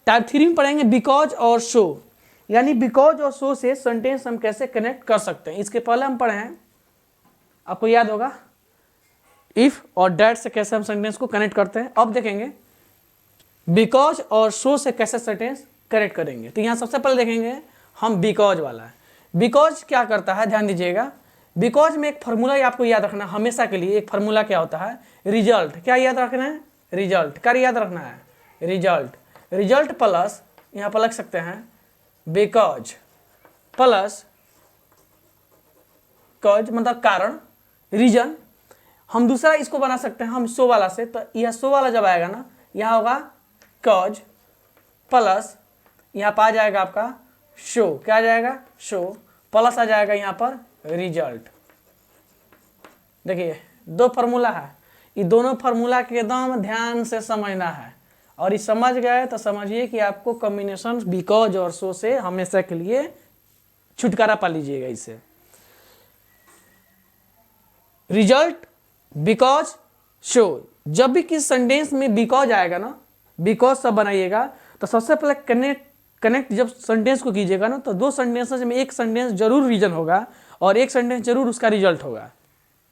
टाइप 3 में पढ़ेंगे बिकॉज और शो, यानी बिकॉज और शो से सेंटेंस हम कैसे कनेक्ट कर सकते हैं। इसके पहले हम पढ़े हैं, आपको याद होगा, इफ और डैट से कैसे हम सेंटेंस को कनेक्ट करते हैं। अब देखेंगे बिकॉज और शो से कैसे सेंटेंस कनेक्ट करेंगे। तो यहां सबसे पहले देखेंगे हम बिकॉज वाला। बिकॉज क्या करता है, ध्यान दीजिएगा। बिकॉज में एक फार्मूला आपको याद रखना हमेशा के लिए। एक फार्मूला क्या होता है, रिजल्ट। क्या याद रखना है, रिजल्ट। क्या याद रखना है, रिजल्ट। रिजल्ट प्लस यहां पर लग सकते हैं बिकॉज प्लस कॉज, मतलब कारण, रीजन। हम दूसरा इसको बना सकते हैं हम शो वाला से। तो यह शो वाला जब आएगा ना, यहां होगा कॉज प्लस यहां पर आ जाएगा आपका शो। क्या आ जाएगा, शो प्लस आ जाएगा यहां पर रिजल्ट। देखिए 2 फार्मूला है, ये दोनों फार्मूला के एकदम ध्यान से समझना है। और ये समझ गए तो समझिए कि आपको कॉम्बिनेशन बिकॉज और शो से हमेशा के लिए छुटकारा पा लीजिएगा। इससे रिजल्ट, बिकॉज, शो। जब भी किसी सेंटेंस में बिकॉज आएगा ना, बिकॉज सब बनाइएगा, तो सबसे पहले कनेक्ट जब सेंटेंस को कीजिएगा ना, तो 2 सेंटेंस में एक सेंटेंस जरूर रीजन होगा और एक सेंटेंस जरूर उसका रिजल्ट होगा।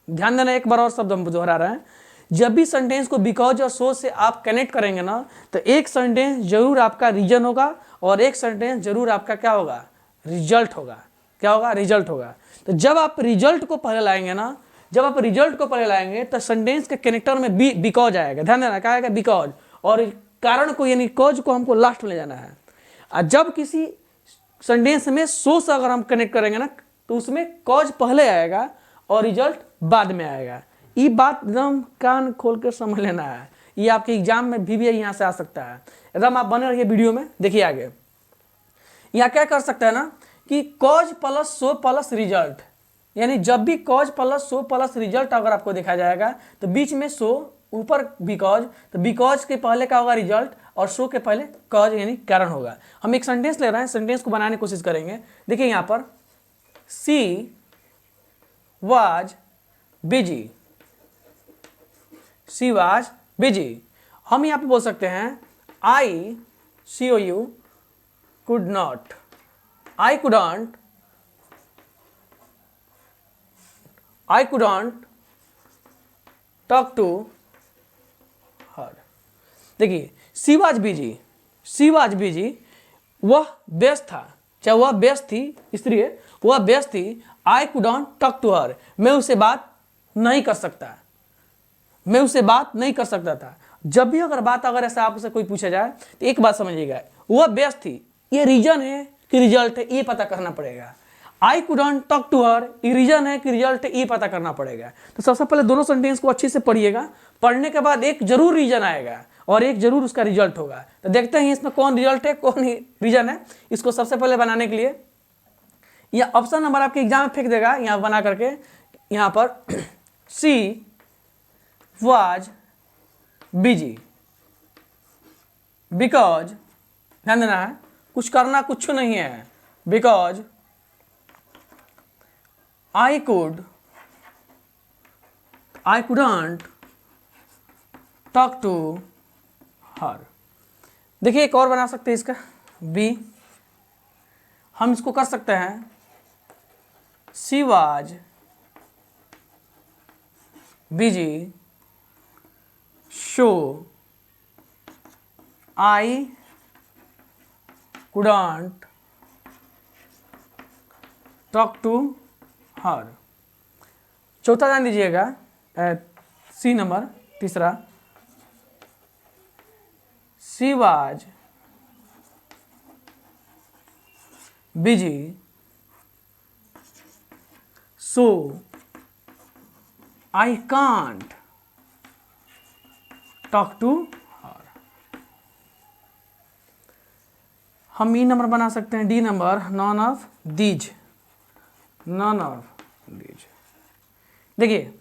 ध्यान देना, एक बार और शब्द हम दोहरा रहे हैं। जब भी सेंटेंस को बिकॉज और सो से आप कनेक्ट करेंगे ना, तो एक सेंटेंस जरूर आपका रीजन होगा और एक सेंटेंस जरूर आपका क्या होगा, रिजल्ट होगा। क्या होगा, रिजल्ट होगा। तो जब आप रिजल्ट को पहले लाएंगे ना, जब आप रिजल्ट को पहले लाएंगे तो सेंटेंस के कनेक्टर में बिकॉज आएगा। ध्यान देना, क्या आएगा, बिकॉज, और कारण को यानी कॉज को हमको लास्ट में ले जाना है। और जब किसी सेंटेंस में सो से अगर हम कनेक्ट करेंगे ना, तो उसमें कॉज पहले आएगा और रिजल्ट बाद में आएगा। ये बात एकदम कान खोल कर समझ लेना है। ये आपके एग्जाम में भी यहाँ से आ सकता है। एकदम आप बने रहिए वीडियो में। देखिए आगे यहाँ क्या कर सकते हैं ना, कि cause plus so plus result, यानी जब भी cause plus so plus result अगर आपको देखा जाएगा तो बीच में सो, ऊपर बिकॉज, तो बिकॉज के पहले क्या होगा, रिजल्ट, और सो के पहले कॉज यानी कारण होगा। हम एक सेंटेंस ले रहे हैं, सेंटेंस को बनाने की कोशिश करेंगे। देखिए यहाँ पर she was busy, she was busy. हम यहाँ पे बोल सकते हैं I COU could not, I couldn't talk to her. देखिए शी वाज बिजी, वह व्यस्त था, चाहे वह व्यस्त थी, स्त्री है, वह व्यस्त थी। I couldn't talk to her, मैं उससे बात नहीं कर सकता, मैं उससे बात नहीं कर सकता था। जब भी अगर ऐसा आपसे कोई पूछा जाए तो एक बात समझिएगा, वह व्यस्त थी, ये रीजन है कि रिजल्ट है, ये पता करना पड़ेगा। I couldn't talk to her, ये रीजन है कि रिजल्ट है, ये पता करना पड़ेगा। तो सबसे पहले दोनों सेंटेंस को अच्छे से पढ़िएगा, पढ़ने के बाद एक जरूर रीजन आएगा और एक जरूर उसका रिजल्ट होगा। तो देखते हैं इसमें कौन रिजल्ट है कौन रीजन है। इसको सबसे पहले बनाने के लिए यह ऑप्शन नंबर आपके एग्जाम में फेंक देगा, यहाँ बना करके, यहाँ पर शी वाज बिजी बिकॉज, ध्यान देना है, कुछ करना कुछ नहीं है, because I couldn't talk to her. देखिए एक और बना सकते हैं इसका बी, हम इसको कर सकते हैं she was busy so I couldn't talk to her. चौथा ध्यान दीजिएगा, सी नंबर तीसरा, she was busy so I can't talk to her. हम ई नंबर बना सकते हैं, D number, none of these. देखिए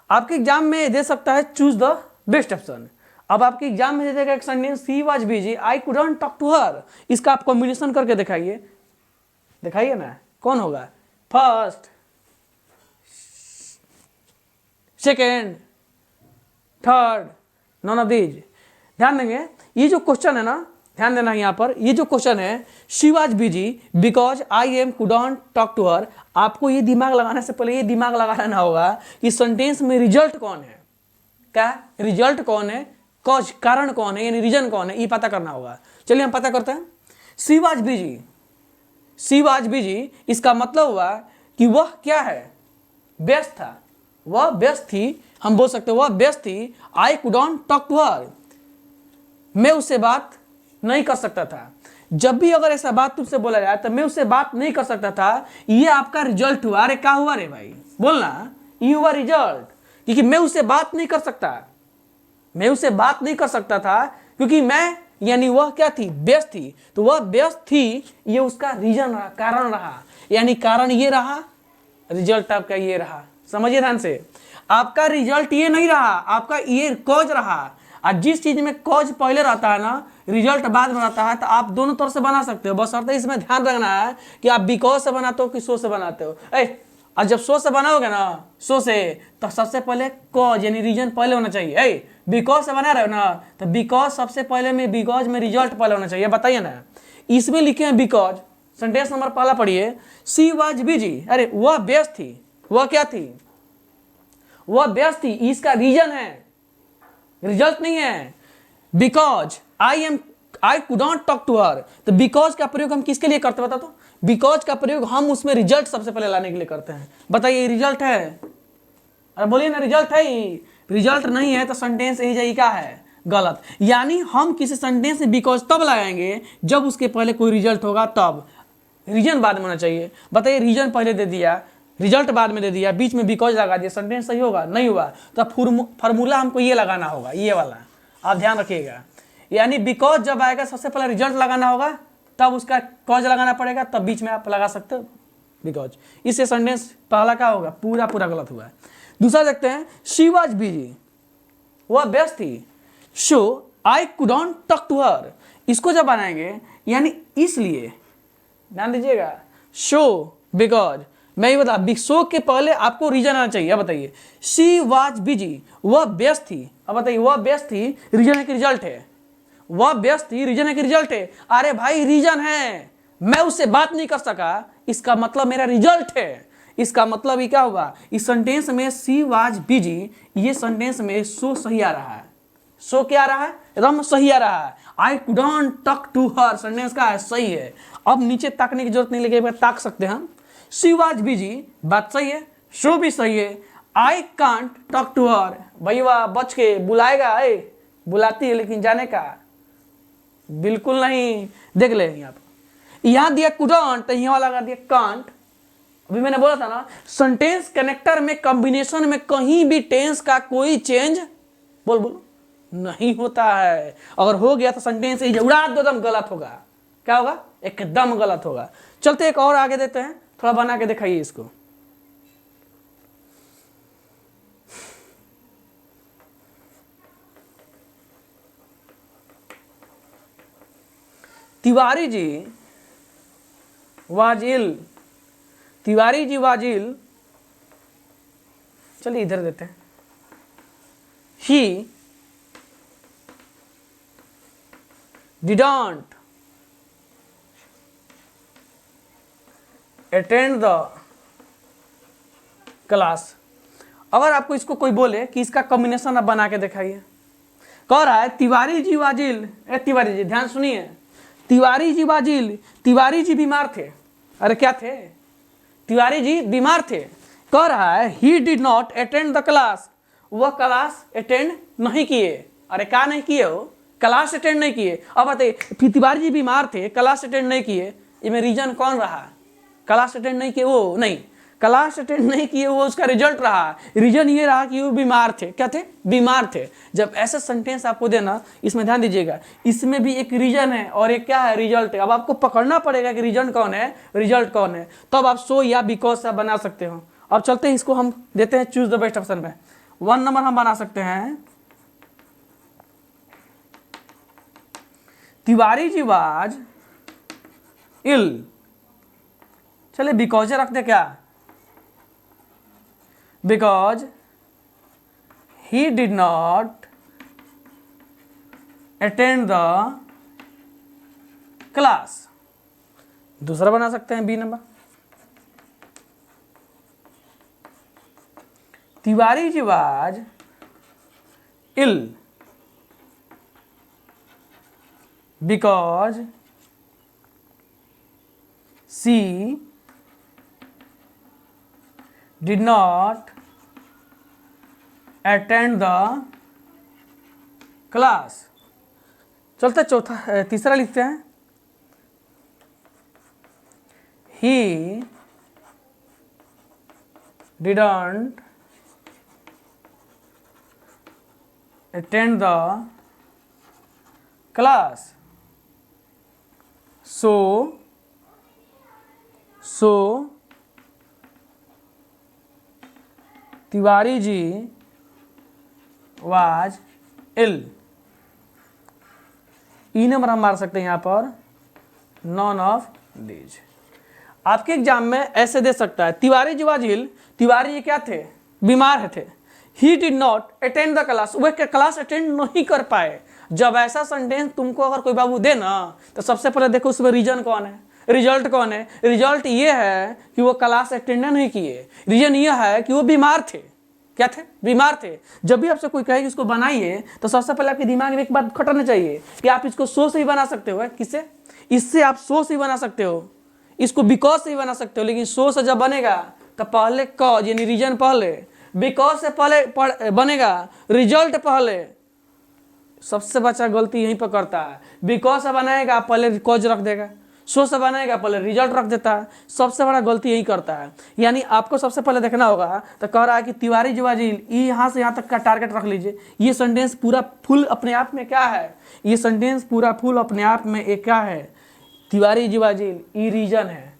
आपके एग्जाम में दे सकता है चूज द बेस्ट ऑप्शन। अब आपके एग्जाम में दे देगा एक sentence she was busy I couldn't talk to her, इसका आप कॉम्बिनेशन करके दिखाइए ना, कौन होगा, first, second, third, none of these. ध्यान देंगे ये जो क्वेश्चन है ना, ध्यान देना यहाँ पर, ये जो क्वेश्चन है she was busy because I am couldn't talk to her, आपको ये दिमाग लगाने से पहले ये दिमाग लगा लेना होगा कि सेंटेंस में रिजल्ट कौन है, क्या रिजल्ट कौन है, कॉज कारण कौन है, यानी रीजन कौन है, ये पता करना होगा। चलिए हम पता करते हैं। शी वाज बिजी, इसका मतलब हुआ कि वह क्या है, व्यस्त था, वह व्यस्त थी, हम बोल सकते हैं वह व्यस्त थी। I couldn't talk to her, मैं उससे बात नहीं कर सकता था। जब भी अगर ऐसा बात तुमसे बोला जाए तो मैं उससे बात नहीं कर सकता था, ये आपका रिजल्ट हुआ। अरे क्या हुआ रे भाई, बोलना, ये हुआ रिजल्ट, क्योंकि मैं उससे बात नहीं कर सकता था क्योंकि मैं, यानी वह क्या थी, व्यस्त थी। तो वह व्यस्त थी, ये उसका रीजन रहा, कारण रहा, यानी कारण ये रहा, रिजल्ट आपका ये रहा। समझिए ध्यान से, आपका रिजल्ट ये नहीं रहा, आपका ये कॉज रहा। और जिस चीज में कॉज पहले रहता है ना, रिजल्ट बाद में रहता है, तो आप दोनों तरह से बना सकते हो। बस शर्त इसमें ध्यान रखना है कि आप बिकॉज से बनाते हो कि सो से बनाते हो। और जब सो से बनाओगे ना, सो से, तो सबसे पहले कॉज यानी रीजन पहले होना चाहिए। बिकॉज से बना रहे हो ना, तो बिकॉज सबसे पहले में, बिकॉज में रिजल्ट पहले होना चाहिए। बताइए ना, इसमें लिखे हैं बिकॉज, सेंटेंस नंबर पहला पढ़िए, शी वाज बिजी, अरे वह व्यस्त थी, वह क्या थी, वह व्यस्त थी, इसका रीजन है, रिजल्ट नहीं है। Because I couldn't talk to her, तो बिकॉज का प्रयोग हम किसके लिए करते हैं बता तो, बिकॉज का प्रयोग हम उसमें रिजल्ट सबसे पहले लाने के लिए करते हैं। बताइए रिजल्ट है, अरे बोलिए ना, रिजल्ट है ही, रिजल्ट नहीं है तो सेंटेंस यही जाइए क्या है, गलत। यानी हम किसी सेंटेंस में बिकॉज तब लगाएंगे जब उसके पहले कोई रिजल्ट होगा, तब रीजन बाद में होना चाहिए। बताइए रीजन पहले दे दिया, रिजल्ट बाद में दे दिया, बीच में बिकॉज लगा दिया, सेंटेंस सही होगा, नहीं हुआ। तो फार्मूला हमको ये लगाना होगा, ये वाला आप ध्यान रखिएगा। यानी बिकॉज जब आएगा सबसे पहले रिजल्ट लगाना होगा, तब उसका कॉज लगाना पड़ेगा, तब बीच में आप लगा सकते हो बिकॉज। इससे सेंटेंस पहला क्या होगा, पूरा गलत हुआ। दूसरा देखते हैं, शी वाज बिजी, वह व्यस्त थी, so I couldn't talk to her, इसको जब बनाएंगे यानी इसलिए, ध्यान दीजिएगा, शो बिकॉज मैं ये बता, सो के पहले आपको रीजन आना चाहिए। अब बताइए, शी वाज बिजी, वह व्यस्त थी। अब बताइए, वह व्यस्त थी, रीजन है कि रिजल्ट है? वह व्यस्त थी, रीजन है कि रिजल्ट है? अरे भाई रीजन है, मैं उससे बात नहीं कर सका, इसका मतलब मेरा रिजल्ट है। इसका मतलब ये क्या होगा, इस सेंटेंस में शी वाज बिजी, ये सेंटेंस में सो सही आ रहा है। सो क्या आ रहा है? एकदम सही आ रहा है। I couldn't talk to her, sentence का है, सही है। अब नीचे ताकने की जरूरत नहीं, लेकिन ताक सकते हैं हम। शी वाज बिजी, बात सही है, शो भी सही है। I can't talk to her, भैया बच के बुलाएगा, बुलाती है लेकिन जाने का बिल्कुल नहीं। देख ले यहाँ पर, यहाँ दिया कुडंट, यहाँ लगा दिया कांट। अभी मैंने बोला था ना, सेंटेंस कनेक्टर में कॉम्बिनेशन में कहीं भी टेंस का कोई चेंज बोल नहीं होता है। अगर हो गया तो सेंटेंस उड़ा दो, एकदम गलत होगा। क्या होगा? एकदम गलत होगा। चलते एक और आगे देते हैं, थोड़ा बना के दिखाइए इसको। तिवारी जी वाजिल, तिवारी जी वाजिल, चलिए इधर देते हैं। ही didn't attend the क्लास। अगर आपको इसको कोई बोले कि इसका कॉम्बिनेशन आप बना के दिखाइए, कह रहा है तिवारी जी वाजिल, तिवारी जी ध्यान सुनिए, तिवारी जी वाजिल, तिवारी जी बीमार थे। अरे क्या थे? तिवारी जी बीमार थे। कह रहा है ही did not attend the class, वह क्लास अटेंड नहीं किए। अरे क्या नहीं किए हो? क्लास अटेंड नहीं किए। अब बताइए, तिवारी जी बीमार थे, क्लास अटेंड नहीं किए, इसमें रीजन कौन रहा? क्लास अटेंड नहीं किए वो नहीं, क्लास अटेंड नहीं किए वो उसका रिजल्ट रहा। रीजन ये रहा कि वो बीमार थे। क्या थे? बीमार थे। जब ऐसा सेंटेंस आपको देना, इसमें ध्यान दीजिएगा, इसमें भी एक रीजन है और एक क्या है? रिजल्ट है। अब आपको पकड़ना पड़ेगा कि रीजन कौन है, रिजल्ट कौन है, तब आप सो या बिकॉज से बना सकते हो। अब चलते हैं, इसको हम देते हैं चूज द बेस्ट ऑप्शन में। 1 नंबर हम बना सकते हैं, तिवारी जी वाज इल। चलिए बिकॉज रख दे क्या? Because he did not attend the class. दूसरा बना सकते हैं B number, Tiwari ji was ill because she did not attend the class। चलते चौथा तीसरा लिखते हैं, he didn't attend the class so Tiwari ji was ill. E number हम मार सकते हैं यहाँ पर, नॉन ऑफ दीज। आपके एग्जाम में ऐसे दे सकता है, तिवारी जी वाज इल, तिवारी जी क्या थे? बीमार थे। He did not attend the class, वह क्लास अटेंड नहीं कर पाए। जब ऐसा सेंटेंस तुमको अगर कोई बाबू दे ना, तो सबसे पहले देखो उसमें रीजन कौन है, रिजल्ट कौन है। रिजल्ट ये है कि वो क्लास अटेंड नहीं किए, रीजन ये है कि वो बीमार थे। क्या थे? बीमार थे। जब भी आपसे कोई कहे कि इसको बनाइए, तो सबसे पहले आपके दिमाग में एक बात खटरना चाहिए कि आप इसको सो से ही बना सकते हो। किससे? इससे आप सो से ही बना सकते हो, इसको बिकॉज से ही बना सकते हो। लेकिन सो से जब बनेगा तो पहले कॉज यानी रीजन पहले, बिकॉज से पहले बनेगा रिजल्ट पहले। सबसे बच्चा गलती यहीं पर करता है, बिकॉज से बनाएगा पहले कॉज रख देगा, सो से बनाएगा पहले रिजल्ट रख देता है। सबसे बड़ा गलती यही करता है। यानी आपको सबसे पहले देखना होगा, तो कह रहा है कि तिवारी जी वाज इल, यहाँ से यहाँ तक का टारगेट रख लीजिए। ये सेंटेंस पूरा फुल अपने आप में क्या है? ये सेंटेंस पूरा फुल अपने आप में एक क्या है? तिवारी जी वाज इल, ये रीजन है।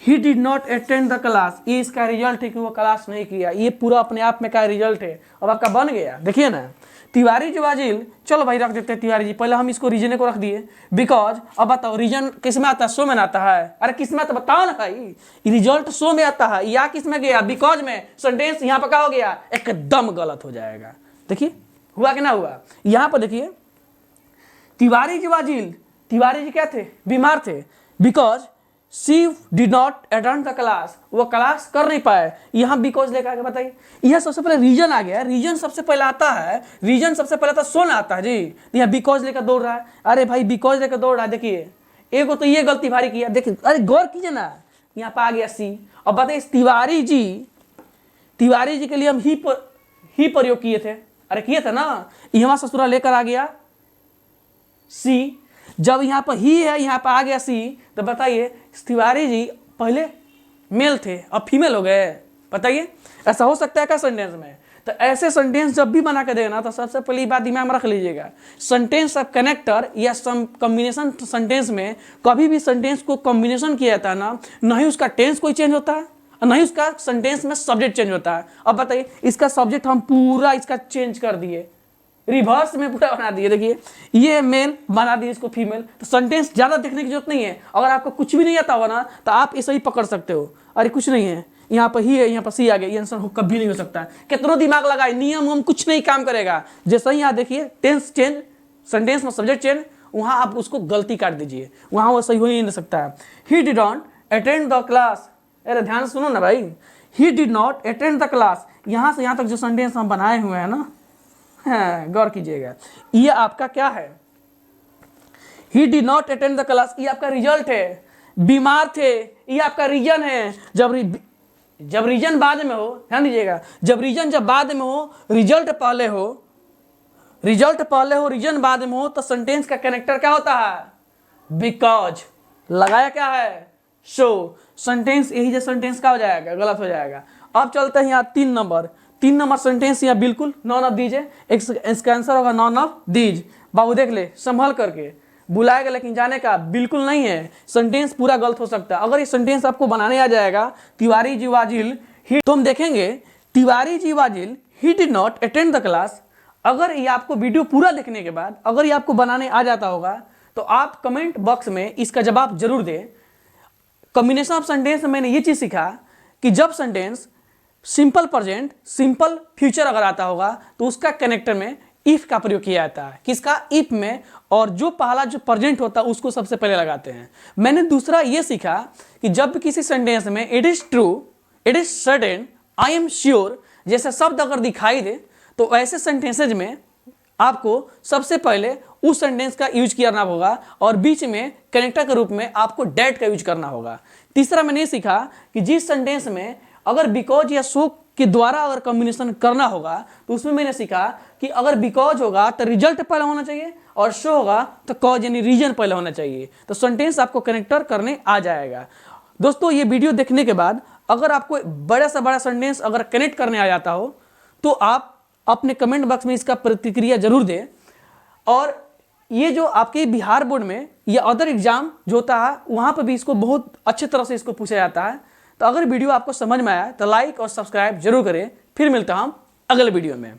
ही did not attend the class, ये इसका रिजल्ट है कि वो क्लास नहीं किया। ये पूरा अपने आप में क्या रिजल्ट है। अब आपका बन गया, देखिए ना, तिवारी जुवाजिल, चलो भाई रख देते हैं तिवारी जी, पहले हम इसको रीजन को रख दिए, बिकॉज अब बताओ रीजन किस में आता है, शो में आता है, अरे किस में आता है बताओ ना भाई, रिजल्ट शो में आता है, या किस में गया, बिकॉज में, सेंटेंस यहाँ पर क्या हो गया, एकदम गलत हो जाएगा। देखिए हुआ कि ना हुआ, यहाँ पर देखिए तिवारी जुवाजिल, तिवारी जी क्या थे, बीमार थे, because she did not attend the class, वो क्लास कर नहीं पाए, यहाँ बिकॉज लेकर आगे बताइए, यह सबसे पहले रीजन आ गया, रीजन सबसे पहले आता है, रीजन सबसे पहले तो सोन आता है जी, यहाँ बिकॉज लेकर दौड़ रहा है, अरे भाई बिकॉज लेकर दौड़ रहा है, देखिए एक तो ये गलती भारी किया, देखिए अरे गौर कीजिए ना, यहाँ पर आ गया सी, और बताइए तिवारी जी के लिए हम ही प्रयोग किए थे, अरे किए थे ना, यहाँ ससुरा लेकर आ गया सी, जब यहाँ पर ही है यहाँ पर आ गया सी, तो बताइए तिवारी जी पहले मेल थे अब फीमेल हो गए, बताइए ऐसा हो सकता है क्या सेंटेंस में। तो ऐसे सेंटेंस जब भी बना के देना तो सबसे पहली बात दिमाग में रख लीजिएगा, सेंटेंस ऑफ कनेक्टर या कॉम्बिनेशन सेंटेंस में कभी भी सेंटेंस को कॉम्बिनेशन किया जाता है ना, नहीं उसका टेंस कोई चेंज होता है, नहीं उसका सेंटेंस में सब्जेक्ट चेंज होता है। अब बताइए इसका सब्जेक्ट हम पूरा इसका चेंज कर दिए, रिवर्स में पूरा बना दिए, देखिए ये मेल बना दिए इसको फीमेल, तो सेंटेंस ज़्यादा देखने की जरूरत नहीं है। अगर आपको कुछ भी नहीं आता होगा ना तो आप इसे ही पकड़ सकते हो, अरे कुछ नहीं है यहाँ पर ही है, यहाँ पर सी आ गया, ये आंसर कभी नहीं हो सकता है। कितना दिमाग लगाए, नियम हम कुछ नहीं काम करेगा। जैसे ही यहाँ देखिए टेंस चेंज, सेंटेंस में सब्जेक्ट चेंज, वहाँ आप उसको गलती काट दीजिए, वहाँ वो सही हो ही नहीं सकता है। ही did not attend the class, अरे ध्यान सुनो ना भाई, ही did not attend the class, यहाँ से यहाँ तक जो सेंटेंस हम बनाए हुए हैं ना, हाँ गौर कीजिएगा, ये आपका क्या है, ही did not attend the class, ये आपका रिजल्ट है, बीमार थे ये आपका रीजन है। जब रीजन बाद में हो, ध्यान दीजिएगा, जब बाद में हो, रिजल्ट पहले हो, रीजन बाद में हो, तो सेंटेंस का कनेक्टर क्या होता है, बिकॉज, लगाया क्या है, शो, सेंटेंस यही जो सेंटेंस क्या हो जाएगा, गलत हो जाएगा। अब चलते हैं यहाँ 3 नंबर सेंटेंस, यहाँ बिल्कुल नॉन ऑफ दीज है, इसका आंसर होगा नॉन ऑफ दीज। बाबू देख ले संभल करके, बुलाएगा लेकिन जाने का बिल्कुल नहीं है, सेंटेंस पूरा गलत हो सकता है। अगर ये सेंटेंस आपको बनाने आ जाएगा, तिवारी जी वाजिल ही, तो हम देखेंगे Tiwari ji was ill he did not attend the class. अगर ये आपको वीडियो पूरा देखने के बाद अगर ये आपको बनाने आ जाता होगा तो आप कमेंट बॉक्स में इसका जवाब जरूर दें। कॉम्बिनेशन ऑफ सेंटेंस में मैंने ये चीज सीखा कि जब sentence simple present, simple future अगर आता होगा तो उसका कनेक्टर में इफ का प्रयोग किया जाता है, किसका, इफ में, और जो पहला जो प्रेजेंट होता है उसको सबसे पहले लगाते हैं। मैंने दूसरा ये सीखा कि जब किसी सेंटेंस में it is true, it is certain, I am sure जैसे शब्द अगर दिखाई दे तो ऐसे सेंटेंसेज में आपको सबसे पहले उस सेंटेंस का यूज करना होगा और बीच में कनेक्टर के रूप में आपको डेट का यूज करना होगा। तीसरा मैंने ये सीखा कि जिस सेंटेंस में अगर बिकॉज या सो के द्वारा अगर कॉम्बिनेशन करना होगा तो उसमें मैंने सीखा कि अगर बिकॉज होगा तो रिजल्ट पहले होना चाहिए और शो होगा तो कॉज यानी रीजन पहले होना चाहिए, तो सेंटेंस आपको कनेक्टर करने आ जाएगा। दोस्तों ये वीडियो देखने के बाद अगर आपको बड़ा से बड़ा सेंटेंस अगर कनेक्ट करने आ जाता हो तो आप अपने कमेंट बॉक्स में इसका प्रतिक्रिया जरूर दें। और ये जो आपके बिहार बोर्ड में या अदर एग्जाम जो होता है वहाँ पर भी इसको बहुत अच्छी तरह से इसको पूछा जाता है। तो अगर वीडियो आपको समझ में आया तो लाइक और सब्सक्राइब जरूर करें। फिर मिलता हूँ अगले वीडियो में।